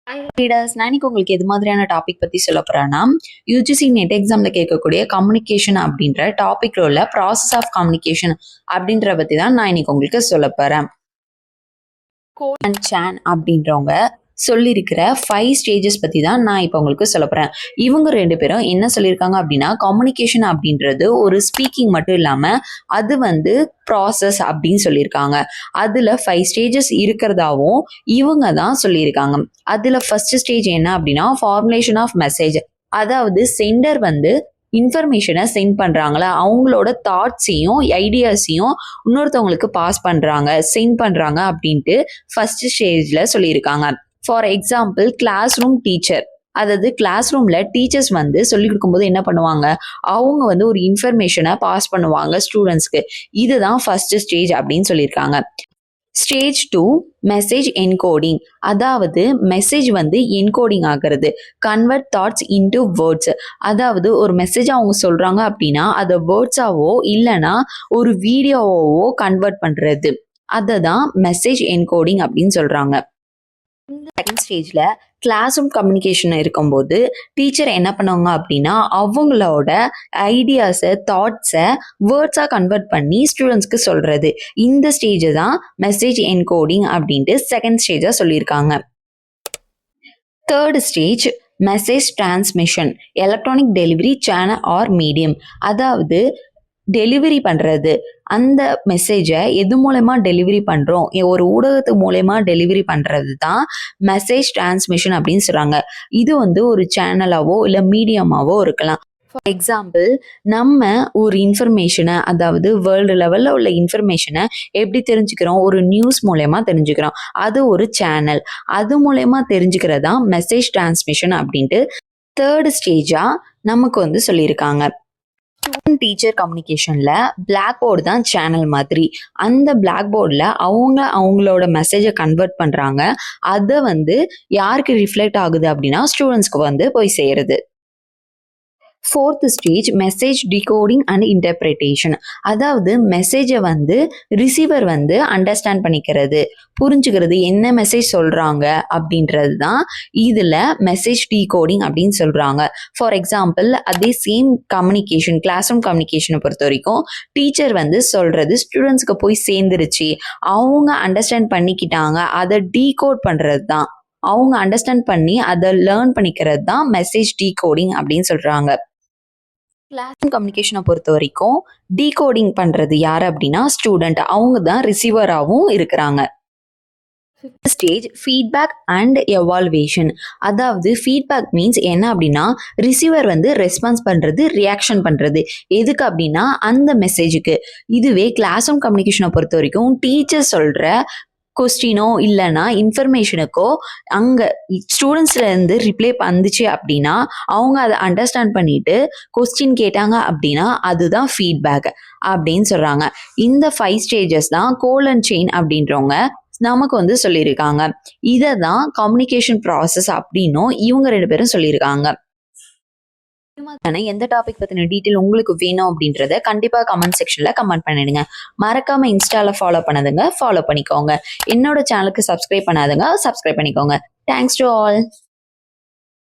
Hi readers, நான் இன்னைக்கு உங்களுக்கு எது மாதிரியான டாபிக் பற்றி சொல்ல போகிறேன்னா, யூஜிசி நெட் எக்ஸாமில் கேட்கக்கூடிய கம்யூனிகேஷன் அப்படின்ற டாப்பிக்கில் உள்ள ப்ராசஸ் ஆஃப் கம்யூனிகேஷன் அப்படின்ற பற்றி தான் நான் இன்னைக்கு உங்களுக்கு சொல்ல போகிறேன். கோல் அண்ட் சான் அப்படின்றவங்க சொல்லியிருக்கிற 5 ஸ்டேஜஸ் பற்றி தான் நான் இப்போ உங்களுக்கு சொல்ல போகிறேன். இவங்க 2 பேரும் என்ன சொல்லியிருக்காங்க அப்படின்னா, கம்யூனிகேஷன் அப்படின்றது ஒரு ஸ்பீக்கிங் மட்டும் இல்லாமல் அது ப்ராசஸ் அப்படின்னு சொல்லியிருக்காங்க. அதில் 5 ஸ்டேஜஸ் இருக்கிறதாவும் இவங்க தான் சொல்லியிருக்காங்க. அதில் ஃபர்ஸ்ட் ஸ்டேஜ் என்ன அப்படின்னா, ஃபார்முலேஷன் ஆஃப் மெசேஜ். அதாவது சென்டர் இன்ஃபர்மேஷனை சென்ட் பண்ணுறாங்களா, அவங்களோட தாட்ஸையும் ஐடியாஸையும் இன்னொருத்தவங்களுக்கு பாஸ் பண்ணுறாங்க, சென்ட் பண்ணுறாங்க அப்படின்ட்டு ஃபர்ஸ்ட் ஸ்டேஜில் சொல்லியிருக்காங்க. For example, class room teacher. அதாவது கிளாஸ் ரூம்ல டீச்சர்ஸ் சொல்லிக் கொடுக்கும்போது என்ன பண்ணுவாங்க, அவங்க ஒரு இன்ஃபர்மேஷனை பாஸ் பண்ணுவாங்க ஸ்டூடெண்ட்ஸ்க்கு. இதுதான் ஃபர்ஸ்ட் ஸ்டேஜ் அப்படின்னு சொல்லியிருக்காங்க. Stage 2 message encoding. அதாவது மெசேஜ் என்கோடிங் ஆகிறது. Convert thoughts into words. அதாவது ஒரு மெசேஜ் அவங்க சொல்றாங்க அப்படின்னா அதை வேர்ட்ஸாவோ இல்லைன்னா ஒரு வீடியோவோ கன்வெர்ட் பண்றது. அதை தான் மெசேஜ் என்கோடிங் அப்படின்னு சொல்றாங்க. இந்த செகண்ட் ஸ்டேஜில் கிளாஸ் ரூம் கம்யூனிகேஷன் இருக்கும்போது டீச்சர் என்ன பண்ணுவாங்க அப்படின்னா, அவங்களோட ஐடியாஸை தாட்ஸை வேர்ட்ஸாக கன்வெர்ட் பண்ணி ஸ்டூடெண்ட்ஸ்க்கு சொல்கிறது. இந்த ஸ்டேஜ் தான் மெசேஜ் என்கோடிங் அப்படின்ட்டு செகண்ட் ஸ்டேஜாக சொல்லியிருக்காங்க. Third stage message transmission, electronic delivery channel R medium. அதாவது டெலிவரி பண்ணுறது. அந்த மெசேஜை எது மூலமா டெலிவரி பண்ணுறோம், ஒரு ஊடகத்து மூலயமா டெலிவரி பண்ணுறது தான் மெசேஜ் டிரான்ஸ்மிஷன் அப்படின்னு சொல்கிறாங்க. இது ஒரு சேனலாவோ இல்லை மீடியமாவோ இருக்கலாம். ஃபார் எக்ஸாம்பிள், நம்ம ஒரு இன்ஃபர்மேஷனை, அதாவது வேர்ல்டு லெவலில் உள்ள இன்ஃபர்மேஷனை எப்படி தெரிஞ்சுக்கிறோம், ஒரு நியூஸ் மூலயமா தெரிஞ்சுக்கிறோம். அது ஒரு சேனல். அது மூலயமா தெரிஞ்சுக்கிறதா மெசேஜ் டிரான்ஸ்மிஷன் அப்படின்ட்டு தேர்ட் ஸ்டேஜாக நமக்கு சொல்லியிருக்காங்க. ஸ்டூடெண்ட் டீச்சர் கம்யூனிகேஷனில் பிளாக் போர்டு தான் சேனல் மாதிரி. அந்த பிளாக் போர்டில் அவங்களோட மெசேஜை கன்வெர்ட் பண்ணுறாங்க. அதை யாருக்கு ரிஃப்ளெக்ட் ஆகுது அப்படின்னா ஸ்டூடெண்ட்ஸ்க்கு போய் சேருது. Fourth stage message decoding and interpretation. அதாவது மெசேஜை ரிசீவர் அண்டர்ஸ்டாண்ட் பண்ணிக்கிறது, புரிஞ்சுக்கிறது, என்ன மெசேஜ் சொல்கிறாங்க அப்படின்றது தான் இதில் மெசேஜ் டிகோடிங் அப்படின்னு சொல்கிறாங்க. ஃபார் எக்ஸாம்பிள், அதே சேம் கம்யூனிகேஷன், கிளாஸ் ரூம் கம்யூனிகேஷனை பொறுத்த வரைக்கும் டீச்சர் சொல்கிறது ஸ்டூடெண்ட்ஸ்க்கு போய் சேர்ந்துருச்சு, அவங்க அண்டர்ஸ்டாண்ட் பண்ணிக்கிட்டாங்க, அதை டீகோட் பண்ணுறது தான், அவங்க அண்டர்ஸ்டாண்ட் பண்ணி அதை லேர்ன் பண்ணிக்கிறது தான் மெசேஜ் டிகோடிங் அப்படின்னு சொல்கிறாங்க. கிளாஸ் ரூம் கம்யூனிகேஷனை பொறுத்த வரைக்கும் டீகோடிங் பண்ணுறது யார் அப்படின்னா ஸ்டூடெண்ட். அவங்க தான் ரிசீவராகவும் இருக்கிறாங்க. Fifth stage feedback and evaluation. அதாவது ஃபீட்பேக் மீன்ஸ் என்ன அப்படின்னா, ரிசீவர் ரெஸ்பான்ஸ் பண்ணுறது, ரியாக்ஷன் பண்ணுறது. எதுக்கு அப்படின்னா அந்த மெசேஜுக்கு. இதுவே கிளாஸ் ரூம் கம்யூனிகேஷனை பொறுத்த வரைக்கும் டீச்சர் சொல்கிற கொஸ்டினோ இல்லைன்னா இன்ஃபர்மேஷனுக்கோ அங்கே ஸ்டூடெண்ட்ஸ்லேருந்து ரிப்ளை வந்துச்சு அப்படின்னா அவங்க அதை அண்டர்ஸ்டாண்ட் பண்ணிட்டு கொஸ்டின் கேட்டாங்க அப்படின்னா அதுதான் ஃபீட்பேக் அப்படின்னு சொல்கிறாங்க. இந்த 5 ஸ்டேஜஸ் தான் கோல் அண்ட் செயின் அப்படின்றவங்க நமக்கு சொல்லியிருக்காங்க. இதை தான் கம்யூனிகேஷன் ப்ராசஸ் அப்படின்னும் இவங்க 2 பேரும் சொல்லியிருக்காங்க. எந்த டாபிக் பத்தின டீட்டெயில் உங்களுக்கு வேணும் அப்படின்றத கண்டிப்பா கமெண்ட் செக்ஷன்ல கமெண்ட் பண்ணிடுங்க. மறக்காம இன்ஸ்டால ஃபாலோ பண்ணதுங்க ஃபாலோ பண்ணிக்கோங்க. என்னோட சேனலுக்கு சப்ஸ்கிரைப் பண்ணாதுங்க சப்ஸ்கிரைப் பண்ணிக்கோங்க. Thanks to all.